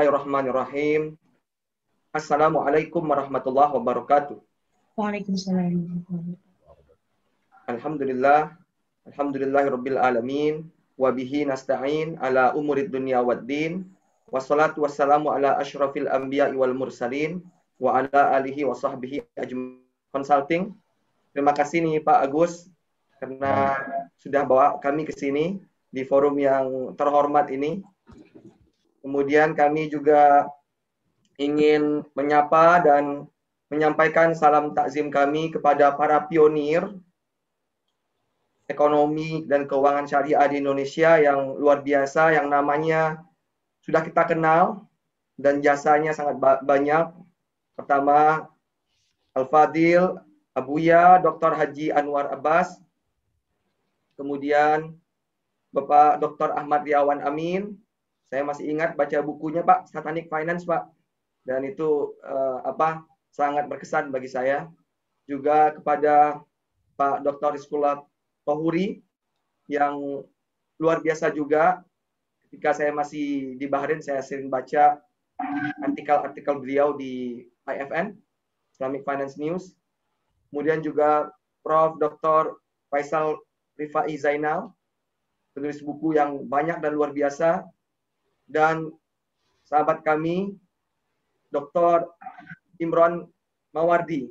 Bismillahirrahmanirrahim. Assalamualaikum warahmatullahi wabarakatuh. Waalaikumsalam. Alhamdulillah, alhamdulillahirabbil alamin, wa bihi nasta'in ala umurid dunya waddin. Wassalatu wassalamu ala asyrafil anbiya'i wal mursalin wa ala alihi wa sahbihi ajmain. Consulting. Terima kasih nih Pak Agus karena sudah bawa kami ke sini di forum yang terhormat ini. Kemudian kami juga ingin menyapa dan menyampaikan salam takzim kami kepada para pionir ekonomi dan keuangan syariah di Indonesia yang luar biasa, yang namanya sudah kita kenal dan jasanya sangat banyak. Pertama, Al-Fadil Abuya Dr. Haji Anwar Abbas, kemudian Bapak Dr. Ahmad Riawan Amin. Saya masih ingat baca bukunya Pak, Satanic Finance Pak, dan itu sangat berkesan bagi saya. Juga kepada Pak Dr. Rizkullah Tohuri yang luar biasa juga. Ketika saya masih di Bahrain, saya sering baca artikel-artikel beliau di IFN, Islamic Finance News. Kemudian juga Prof. Dr. Faisal Rifai Zainal, penulis buku yang banyak dan luar biasa. Dan sahabat kami, Dr. Imron Mawardi,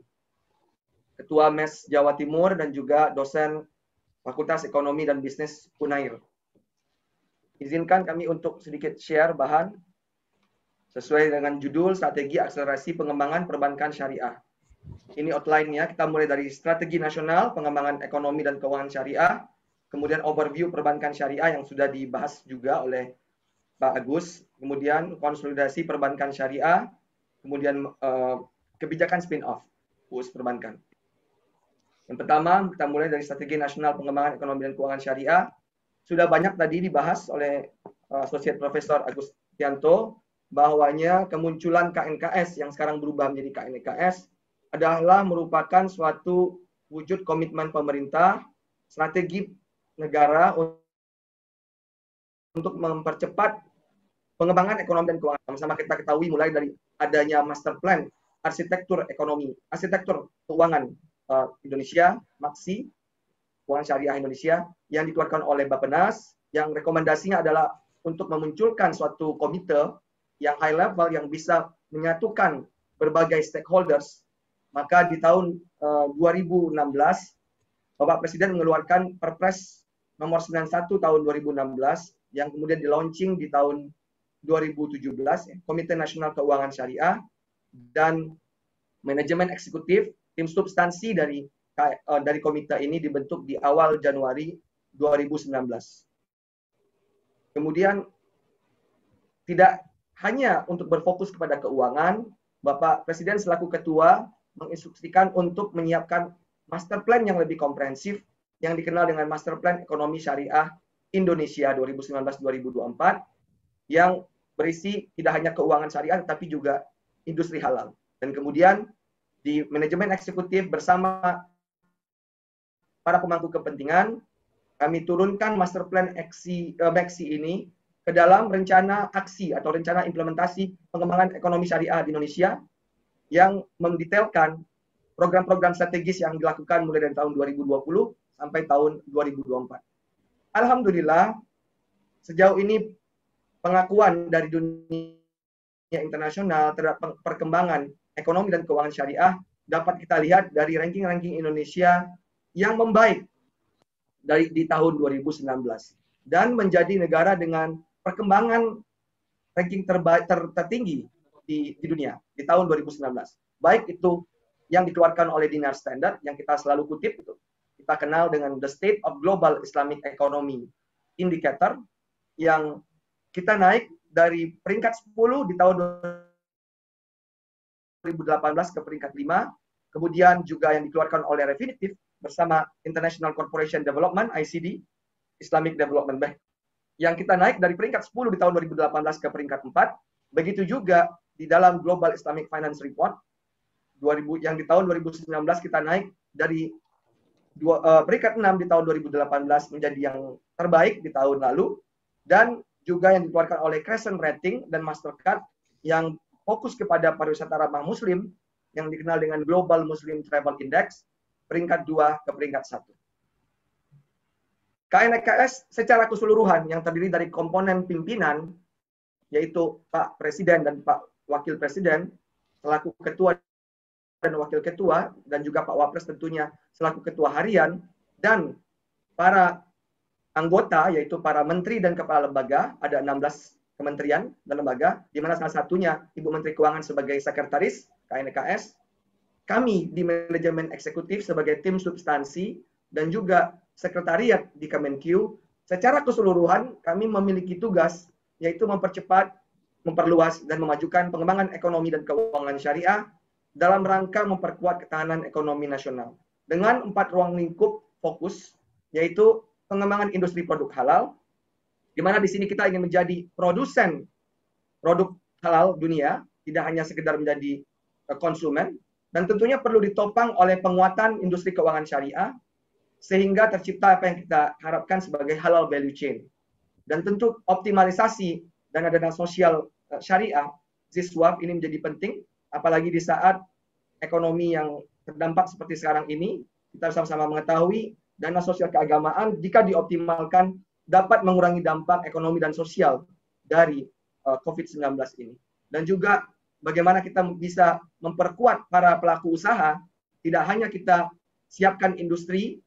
Ketua MES Jawa Timur dan juga dosen Fakultas Ekonomi dan Bisnis Unair. Izinkan kami untuk sedikit share bahan sesuai dengan judul Strategi Akselerasi Pengembangan Perbankan Syariah. Ini outline-nya, kita mulai dari Strategi Nasional Pengembangan Ekonomi dan Keuangan Syariah, kemudian overview perbankan syariah yang sudah dibahas juga oleh Pak Agus, kemudian konsolidasi perbankan syariah, kemudian kebijakan spin-off US perbankan. Yang pertama, kita mulai dari Strategi Nasional Pengembangan Ekonomi dan Keuangan Syariah. Sudah banyak tadi dibahas oleh Associate Profesor Agus Tianto, bahwanya kemunculan KNKS yang sekarang berubah menjadi KNKS adalah merupakan suatu wujud komitmen pemerintah, strategi negara untuk mempercepat pengembangan ekonomi dan keuangan. Sama-sama kita ketahui mulai dari adanya master plan arsitektur ekonomi, arsitektur keuangan Indonesia, MAKSI, Keuangan Syariah Indonesia, yang dikeluarkan oleh Bappenas, yang rekomendasinya adalah untuk memunculkan suatu komite yang high level yang bisa menyatukan berbagai stakeholders. Maka di tahun 2016, Bapak Presiden mengeluarkan Perpres nomor 91 tahun 2016 yang kemudian di-launching di tahun 2017, Komite Nasional Keuangan Syariah dan manajemen eksekutif, tim substansi dari komite ini dibentuk di awal Januari 2019. Kemudian tidak hanya untuk berfokus kepada keuangan, Bapak Presiden selaku ketua menginstruksikan untuk menyiapkan master plan yang lebih komprehensif yang dikenal dengan Master Plan Ekonomi Syariah Indonesia 2019-2024 yang berisi tidak hanya keuangan syariah tetapi juga industri halal. Dan kemudian di manajemen eksekutif bersama para pemangku kepentingan, kami turunkan Master Plan MAKSI ini ke dalam rencana aksi atau rencana implementasi pengembangan ekonomi syariah di Indonesia yang mendetailkan program-program strategis yang dilakukan mulai dari tahun 2020 sampai tahun 2024. Alhamdulillah, sejauh ini pengakuan dari dunia internasional terhadap perkembangan ekonomi dan keuangan syariah dapat kita lihat dari ranking-ranking Indonesia yang membaik di tahun 2019 dan menjadi negara dengan perkembangan ranking tertinggi di dunia di tahun 2019. Baik itu yang dikeluarkan oleh Dinar Standard yang kita selalu kutip itu. Kita kenal dengan The State of Global Islamic Economy Indicator yang kita naik dari peringkat 10 di tahun 2018 ke peringkat 5, kemudian juga yang dikeluarkan oleh Refinitiv bersama International Corporation Development, ICD, Islamic Development Bank, yang kita naik dari peringkat 10 di tahun 2018 ke peringkat 4, begitu juga di dalam Global Islamic Finance Report, yang di tahun 2019 kita naik dari peringkat 6 di tahun 2018 menjadi yang terbaik di tahun lalu, dan juga yang dikeluarkan oleh Crescent Rating dan Mastercard yang fokus kepada pariwisata ramah Muslim yang dikenal dengan Global Muslim Travel Index, peringkat 2 ke peringkat 1. KNEKS secara keseluruhan yang terdiri dari komponen pimpinan, yaitu Pak Presiden dan Pak Wakil Presiden, selaku Ketua dan Wakil Ketua, dan juga Pak Wapres tentunya selaku Ketua Harian, dan para anggota, yaitu para menteri dan kepala lembaga, ada 16 kementerian dan lembaga, di mana salah satunya Ibu Menteri Keuangan sebagai sekretaris KNEKS, kami di manajemen eksekutif sebagai tim substansi, dan juga sekretariat di Kemenq, secara keseluruhan kami memiliki tugas yaitu mempercepat, memperluas, dan memajukan pengembangan ekonomi dan keuangan syariah dalam rangka memperkuat ketahanan ekonomi nasional. Dengan 4 ruang lingkup fokus, yaitu pengembangan industri produk halal, di mana di sini kita ingin menjadi produsen produk halal dunia, tidak hanya sekedar menjadi konsumen, dan tentunya perlu ditopang oleh penguatan industri keuangan syariah, sehingga tercipta apa yang kita harapkan sebagai halal value chain. Dan tentu optimalisasi dana-dana sosial syariah, ZISWAP ini menjadi penting, apalagi di saat ekonomi yang terdampak seperti sekarang ini. Kita sama-sama mengetahui dana sosial keagamaan jika dioptimalkan dapat mengurangi dampak ekonomi dan sosial dari COVID-19 ini. Dan juga bagaimana kita bisa memperkuat para pelaku usaha, tidak hanya kita siapkan industri,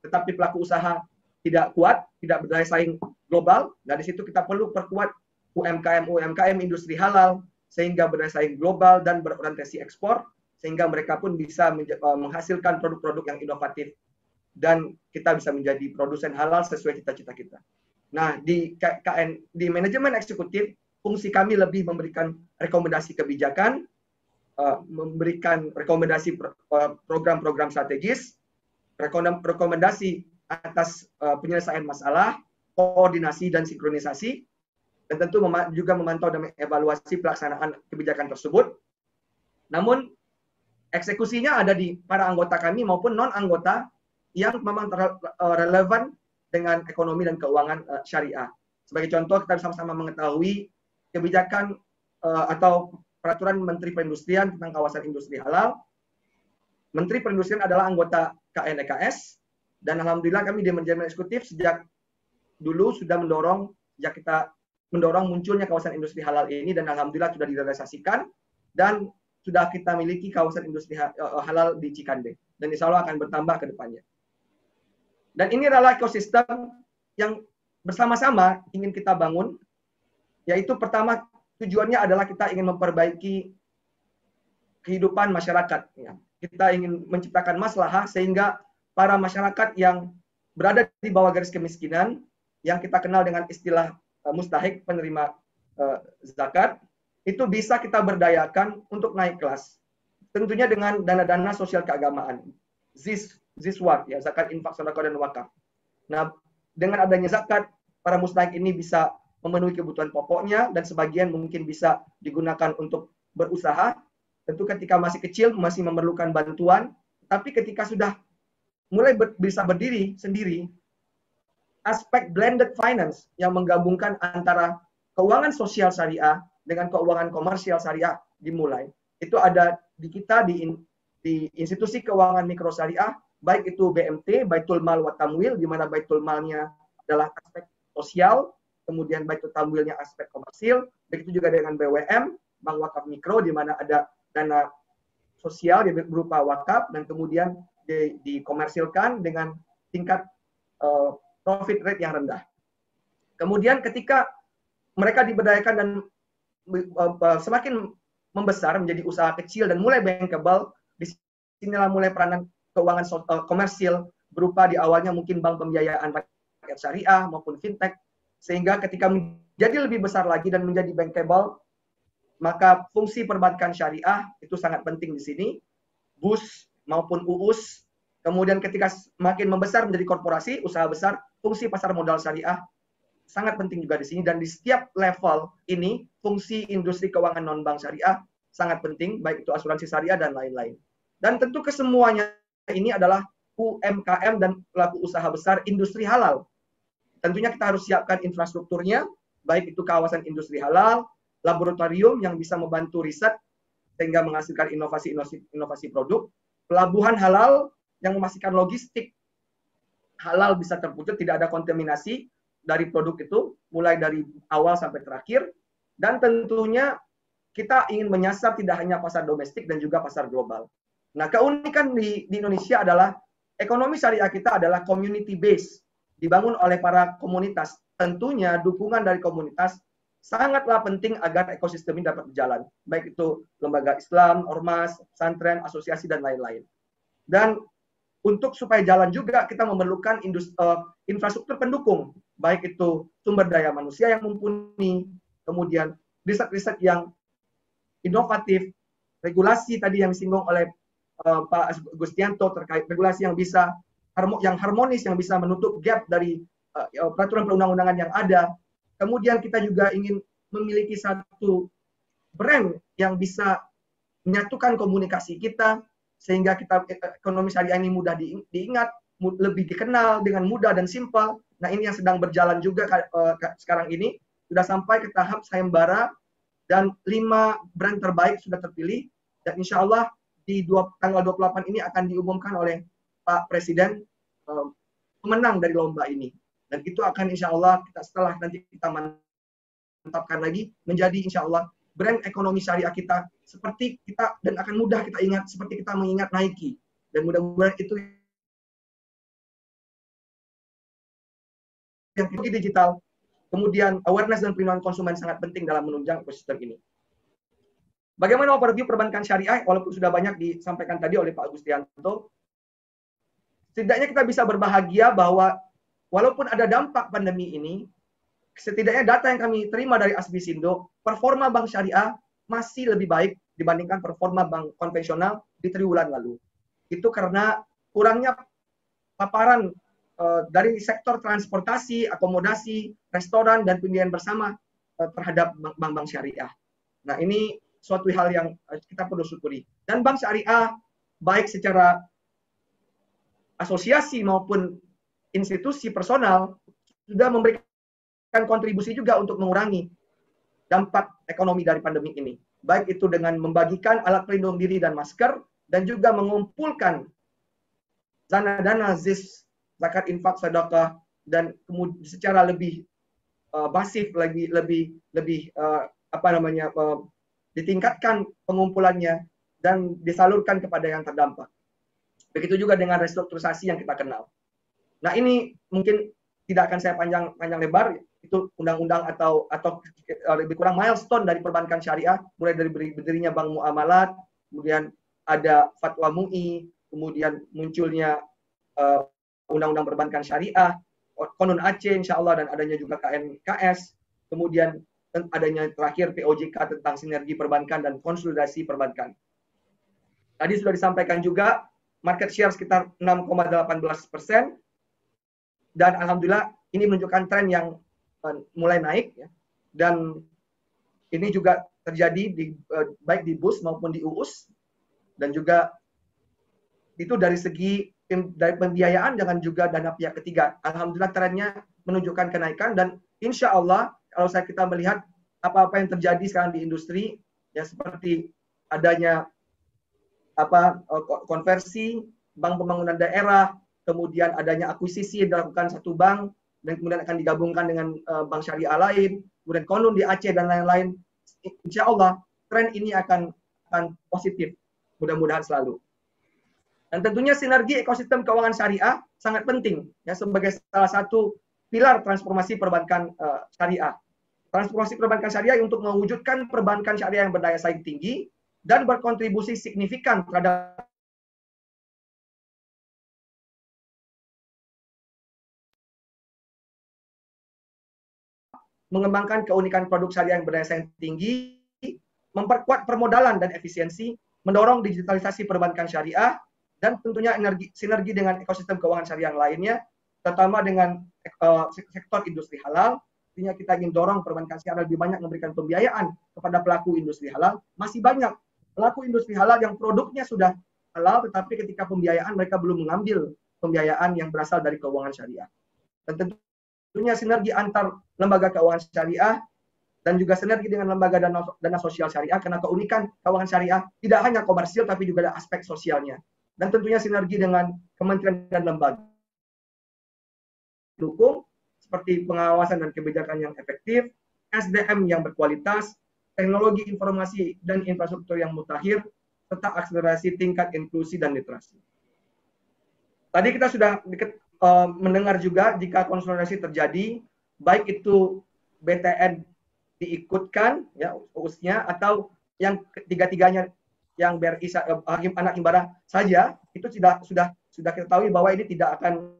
tetapi pelaku usaha tidak kuat, tidak berdaya saing global. Dari situ kita perlu perkuat UMKM industri halal, sehingga berdaya saing global dan berorientasi ekspor, sehingga mereka pun bisa menghasilkan produk-produk yang inovatif, dan kita bisa menjadi produsen halal sesuai cita-cita kita. Nah, di manajemen eksekutif, fungsi kami lebih memberikan rekomendasi kebijakan, memberikan rekomendasi program-program strategis, rekomendasi atas penyelesaian masalah, koordinasi dan sinkronisasi, dan tentu juga memantau dan mengevaluasi pelaksanaan kebijakan tersebut. Namun eksekusinya ada di para anggota kami maupun non-anggota yang memang relevan dengan ekonomi dan keuangan syariah. Sebagai contoh, kita sama-sama mengetahui kebijakan atau peraturan Menteri Perindustrian tentang kawasan industri halal. Menteri Perindustrian adalah anggota KNEKS, dan alhamdulillah kami di manajemen eksekutif sejak dulu sudah mendorong munculnya kawasan industri halal ini, dan alhamdulillah sudah direalisasikan, dan sudah kita miliki kawasan industri halal di Cikande, dan insya Allah akan bertambah ke depannya. Dan ini adalah ekosistem yang bersama-sama ingin kita bangun, yaitu pertama tujuannya adalah kita ingin memperbaiki kehidupan masyarakat. Kita ingin menciptakan maslahah sehingga para masyarakat yang berada di bawah garis kemiskinan, yang kita kenal dengan istilah mustahik, penerima zakat, itu bisa kita berdayakan untuk naik kelas. Tentunya dengan dana-dana sosial keagamaan, ZISWAP, ya, zakat, infak, sedekah, dan wakaf. Nah, dengan adanya zakat, para mustahik ini bisa memenuhi kebutuhan pokoknya, dan sebagian mungkin bisa digunakan untuk berusaha. Tentu ketika masih kecil masih memerlukan bantuan, tapi ketika sudah mulai bisa berdiri sendiri, aspek blended finance yang menggabungkan antara keuangan sosial syariah dengan keuangan komersial syariah dimulai. Itu ada di kita di institusi keuangan mikro syariah, baik itu BMT, Baitul Mal wa Tamwil, di mana Baitul Malnya adalah aspek sosial, kemudian Baitul Tamwilnya aspek komersil, begitu juga dengan BWM, Bank Wakaf Mikro, di mana ada dana sosial berupa wakaf, dan kemudian dikomersilkan dengan tingkat profit rate yang rendah. Kemudian ketika mereka diberdayakan dan semakin membesar menjadi usaha kecil dan mulai bankable, disinilah mulai peranan keuangan komersil berupa di awalnya mungkin bank pembiayaan rakyat syariah maupun fintech, sehingga ketika menjadi lebih besar lagi dan menjadi bankable, maka fungsi perbankan syariah itu sangat penting di sini, BUS maupun UUS. Kemudian ketika makin membesar menjadi korporasi, usaha besar, fungsi pasar modal syariah sangat penting juga di sini, dan di setiap level ini fungsi industri keuangan non bank syariah sangat penting, baik itu asuransi syariah dan lain-lain. Dan tentu kesemuanya ini adalah UMKM dan pelaku usaha besar industri halal. Tentunya kita harus siapkan infrastrukturnya, baik itu kawasan industri halal, laboratorium yang bisa membantu riset sehingga menghasilkan inovasi produk, pelabuhan halal yang memastikan logistik halal bisa terwujud, tidak ada kontaminasi dari produk itu, mulai dari awal sampai terakhir, dan tentunya kita ingin menyasar tidak hanya pasar domestik dan juga pasar global. Nah, keunikan di Indonesia adalah ekonomi syariah kita adalah community based, dibangun oleh para komunitas. Tentunya dukungan dari komunitas sangatlah penting agar ekosistem ini dapat berjalan, baik itu lembaga Islam, ormas, pesantren, asosiasi, dan lain-lain. Dan untuk supaya jalan juga kita memerlukan infrastruktur pendukung, baik itu sumber daya manusia yang mumpuni, kemudian riset-riset yang inovatif, regulasi tadi yang disinggung oleh Pak Gustianto terkait regulasi yang bisa yang harmonis, yang bisa menutup gap dari peraturan perundang-undangan yang ada. Kemudian kita juga ingin memiliki satu brand yang bisa menyatukan komunikasi kita sehingga kita ekonomi syariah ini mudah diingat, lebih dikenal dengan mudah dan simpel. Nah, ini yang sedang berjalan juga sekarang ini, sudah sampai ke tahap sayembara dan 5 brand terbaik sudah terpilih, dan insya Allah di tanggal 28 ini akan diumumkan oleh Pak Presiden pemenang dari lomba ini. Dan itu akan insya Allah setelah nanti kita mantapkan lagi menjadi insya Allah brand ekonomi syariah kita seperti kita, dan akan mudah kita ingat seperti kita mengingat Nike. Dan mudah-mudahan itu yang digital. Kemudian awareness dan perlindungan konsumen sangat penting dalam menunjang ekosistem ini. Bagaimana overview perbankan syariah, walaupun sudah banyak disampaikan tadi oleh Pak Gustianto, setidaknya kita bisa berbahagia bahwa walaupun ada dampak pandemi ini, setidaknya data yang kami terima dari Asbisindo, performa bank syariah masih lebih baik dibandingkan performa bank konvensional di triwulan lalu. Itu karena kurangnya paparan dari sektor transportasi, akomodasi, restoran, dan pembiayaan bersama terhadap bank-bank syariah. Nah, ini suatu hal yang kita perlu syukuri. Dan bank syariah, baik secara asosiasi maupun institusi personal, sudah memberikan kontribusi juga untuk mengurangi dampak ekonomi dari pandemi ini. Baik itu dengan membagikan alat pelindung diri dan masker, dan juga mengumpulkan dana-dana ZIS, zakat infak sedekah, dan kemudian secara lebih masif, lebih ditingkatkan pengumpulannya dan disalurkan kepada yang terdampak. Begitu juga dengan restrukturisasi yang kita kenal. Nah, ini mungkin tidak akan saya panjang lebar, itu undang-undang atau lebih kurang milestone dari perbankan syariah, mulai dari berdirinya Bank Muamalat, kemudian ada Fatwa MUI, kemudian munculnya Undang-Undang Perbankan Syariah, Konun Aceh insya Allah, dan adanya juga KNKS, kemudian adanya terakhir POJK tentang sinergi perbankan dan konsolidasi perbankan. Tadi sudah disampaikan juga, market share sekitar 6,18%, dan alhamdulillah ini menunjukkan tren yang mulai naik, ya. Dan ini juga terjadi baik di BUS maupun di UUS, dan juga itu dari segi dari pembiayaan dengan juga dana pihak ketiga. Alhamdulillah trennya menunjukkan kenaikan, dan insya Allah kalau kita melihat apa-apa yang terjadi sekarang di industri, ya seperti adanya konversi bank pembangunan daerah, kemudian adanya akuisisi yang dilakukan satu bank dan kemudian akan digabungkan dengan bank syariah lain, kemudian Konun di Aceh dan lain-lain. Insya Allah tren ini akan positif, mudah-mudahan selalu. Dan tentunya sinergi ekosistem keuangan syariah sangat penting, ya, sebagai salah satu pilar transformasi perbankan syariah. Transformasi perbankan syariah untuk mewujudkan perbankan syariah yang berdaya saing tinggi dan berkontribusi signifikan terhadap mengembangkan keunikan produk syariah yang berdaya saing tinggi, memperkuat permodalan dan efisiensi, mendorong digitalisasi perbankan syariah, dan tentunya sinergi dengan ekosistem keuangan syariah yang lainnya, terutama dengan sektor industri halal. Artinya kita ingin dorong perbankan syariah lebih banyak memberikan pembiayaan kepada pelaku industri halal. Masih banyak pelaku industri halal yang produknya sudah halal, tetapi ketika pembiayaan mereka belum mengambil pembiayaan yang berasal dari keuangan syariah. Dan tentunya sinergi antar lembaga keuangan syariah dan juga sinergi dengan lembaga dana sosial syariah, karena keunikan keuangan syariah tidak hanya komersil tapi juga ada aspek sosialnya. Dan tentunya sinergi dengan kementerian dan lembaga dukung seperti pengawasan dan kebijakan yang efektif, SDM yang berkualitas, teknologi informasi dan infrastruktur yang mutakhir, serta akselerasi tingkat inklusi dan literasi. Tadi kita sudah mendengar juga jika konsolidasi terjadi, baik itu BTN diikutkan ya UUS-nya atau yang ketiga-tiganya yang BRI anak himbara saja, itu sudah kita tahu bahwa ini tidak akan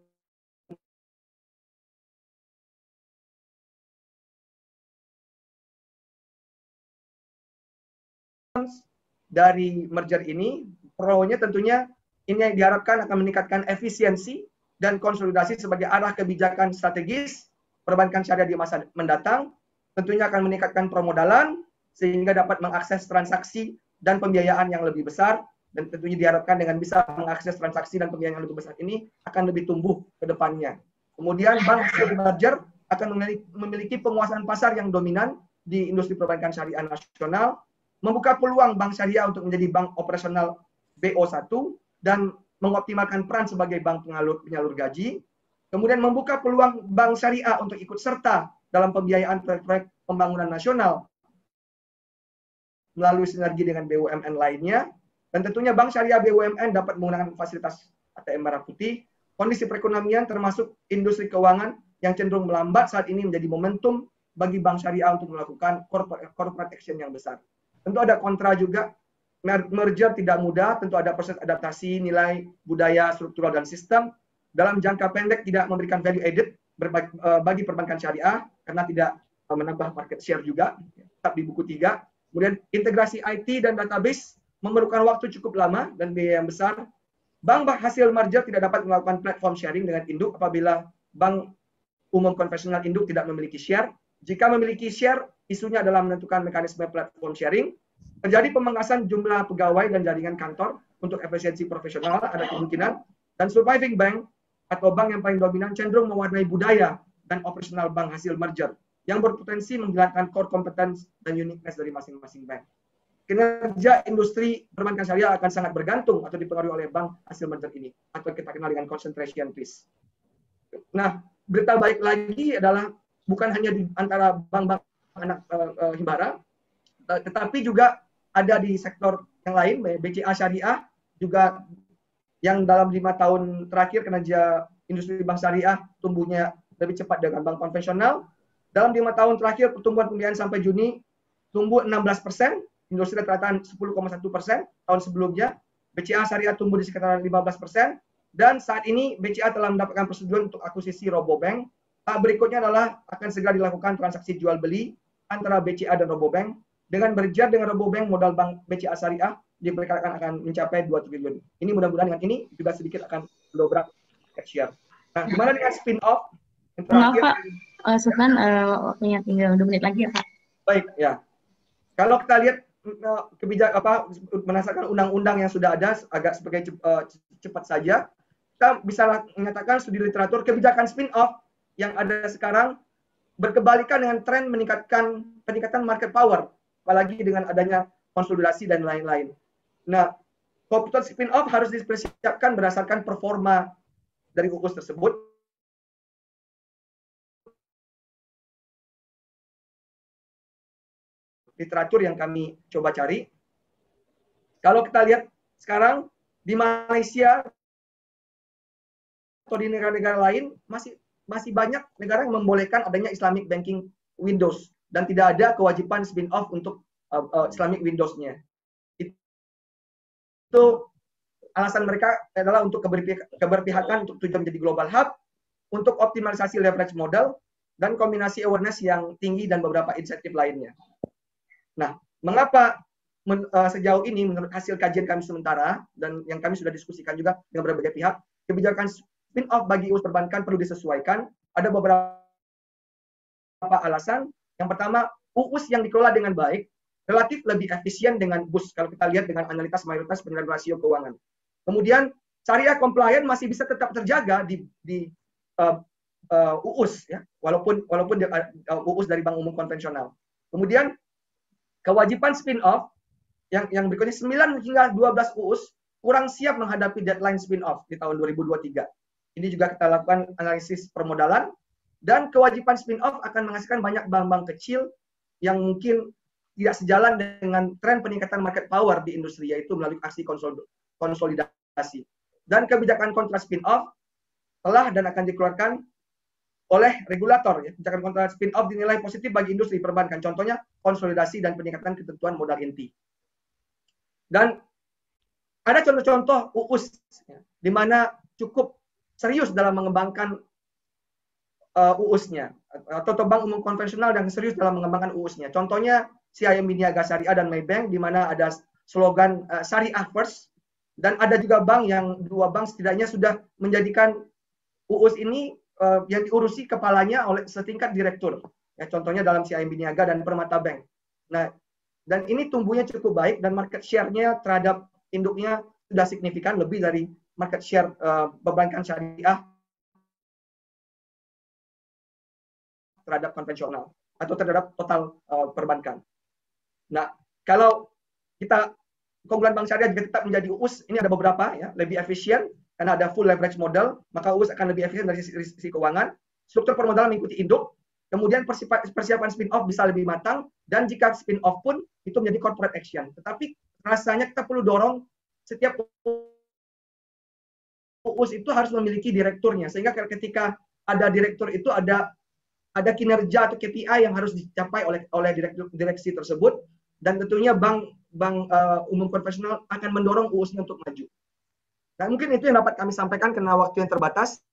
dari merger ini. Pro-nya tentunya ini yang diharapkan akan meningkatkan efisiensi dan konsolidasi sebagai arah kebijakan strategis perbankan syariah di masa mendatang. Tentunya akan meningkatkan permodalan sehingga dapat mengakses transaksi dan pembiayaan yang lebih besar, dan tentunya diharapkan dengan bisa mengakses transaksi dan pembiayaan yang lebih besar ini akan lebih tumbuh ke depannya. Kemudian bank hasil merger akan memiliki penguasaan pasar yang dominan di industri perbankan syariah nasional, membuka peluang bank syariah untuk menjadi bank operasional BO1 dan mengoptimalkan peran sebagai bank penyalur gaji. Kemudian membuka peluang bank syariah untuk ikut serta dalam pembiayaan proyek-proyek pembangunan nasional melalui sinergi dengan BUMN lainnya. Dan tentunya bank syariah BUMN dapat menggunakan fasilitas ATM merah putih. Kondisi perekonomian termasuk industri keuangan yang cenderung melambat saat ini menjadi momentum bagi bank syariah untuk melakukan corporate action yang besar. Tentu ada kontra juga, merger tidak mudah, tentu ada proses adaptasi nilai, budaya, struktural, dan sistem. Dalam jangka pendek tidak memberikan value added bagi perbankan syariah, karena tidak menambah market share juga, tetap di buku 3. Kemudian integrasi IT dan database memerlukan waktu cukup lama dan biaya yang besar. Bank hasil merger tidak dapat melakukan platform sharing dengan induk apabila bank umum konvensional induk tidak memiliki share. Jika memiliki share, isunya adalah menentukan mekanisme platform sharing. Terjadi pemangkasan jumlah pegawai dan jaringan kantor untuk efisiensi profesional, ada kemungkinan. Dan surviving bank atau bank yang paling dominan cenderung mewarnai budaya dan operasional bank hasil merger yang berpotensi menghilangkan core competence dan uniqueness dari masing-masing bank. Kinerja industri perbankan syariah akan sangat bergantung atau dipengaruhi oleh bank hasil merger ini, atau kita kenal dengan concentration risk. Nah, berita baik lagi adalah bukan hanya di antara bank-bank anak himbara, tetapi juga ada di sektor yang lain, BCA Syariah juga yang dalam 5 tahun terakhir kinerja industri bank syariah tumbuhnya lebih cepat dengan bank konvensional. Dalam 5 tahun terakhir pertumbuhan pembiayaan sampai Juni tumbuh 16%, industri rata-rata 10,1%, tahun sebelumnya BCA Syariah tumbuh di sekitar 15%, dan saat ini BCA telah mendapatkan persetujuan untuk akuisisi Robobank. Tahap berikutnya adalah akan segera dilakukan transaksi jual beli antara BCA dan Robobank. Dengan merger dengan Robobank, modal bank BCA Syariah diperkirakan akan mencapai 2 triliun. Ini mudah-mudahan dengan ini juga sedikit akan mendobrak market share. Nah, gimana dengan spin-off? Maaf Pak, Sufan, waktunya tinggal 2 menit lagi ya Pak. Baik, ya. Kalau kita lihat kebijakan berdasarkan undang-undang yang sudah ada, agak sebagai cepat saja, kita bisa menyatakan studi literatur kebijakan spin-off yang ada sekarang berkebalikan dengan tren peningkatan market power, apalagi dengan adanya konsolidasi dan lain-lain. Nah, keputusan spin-off harus dipersiapkan berdasarkan performa dari UUS tersebut. Literatur yang kami coba cari. Kalau kita lihat sekarang di Malaysia atau di negara-negara lain masih banyak negara yang membolehkan adanya Islamic banking windows dan tidak ada kewajiban spin off untuk Islamic windows-nya. Itu alasan mereka adalah untuk keberpihakan untuk tujuan menjadi global hub, untuk optimalisasi leverage model dan kombinasi awareness yang tinggi dan beberapa insentif lainnya. Nah, mengapa sejauh ini menurut hasil kajian kami sementara dan yang kami sudah diskusikan juga dengan berbagai pihak, kebijakan spin-off bagi UUS perbankan perlu disesuaikan. Ada beberapa alasan. Yang pertama, UUS yang dikelola dengan baik relatif lebih efisien dengan BUS kalau kita lihat dengan analitas mayoritas penilaian rasio keuangan. Kemudian syariah compliant masih bisa tetap terjaga di UUS ya, walaupun UUS dari bank umum konvensional. Kemudian kewajiban spin-off yang berikutnya 9 hingga 12 UUS kurang siap menghadapi deadline spin-off di tahun 2023. Ini juga kita lakukan analisis permodalan, dan kewajiban spin-off akan menghasilkan banyak bank-bank kecil yang mungkin tidak sejalan dengan tren peningkatan market power di industri, yaitu melalui aksi konsolidasi. Dan kebijakan kontra spin-off telah dan akan dikeluarkan oleh regulator. Kebijakan kontra spin-off dinilai positif bagi industri perbankan, contohnya konsolidasi dan peningkatan ketentuan modal inti. Dan ada contoh-contoh UUS di mana cukup serius dalam mengembangkan UUS-nya, atau bank umum konvensional yang serius dalam mengembangkan UUS-nya. Contohnya CIMB Niaga Syariah dan Maybank, di mana ada slogan Syariah First, dan ada juga bank yang 2 bank setidaknya sudah menjadikan UUS ini yang diurusi kepalanya oleh setingkat direktur. Ya, contohnya dalam CIMB Niaga dan Permata Bank. Nah, dan ini tumbuhnya cukup baik dan market share-nya terhadap induknya sudah signifikan, lebih dari market share perbankan syariah terhadap konvensional atau terhadap total perbankan. Nah, kalau kita keunggulan bank syariah juga tetap menjadi UUS, ini ada beberapa ya, lebih efisien karena ada full leverage model, maka UUS akan lebih efisien dari sisi keuangan. Struktur permodalan mengikuti induk, kemudian persiapan spin-off bisa lebih matang, dan jika spin-off pun itu menjadi corporate action. Tetapi rasanya kita perlu dorong setiap UUS itu harus memiliki direkturnya, sehingga ketika ada direktur itu ada kinerja atau KPI yang harus dicapai oleh direksi tersebut, dan tentunya bank umum konvensional akan mendorong UUS-nya untuk maju. Nah, mungkin itu yang dapat kami sampaikan karena waktu yang terbatas.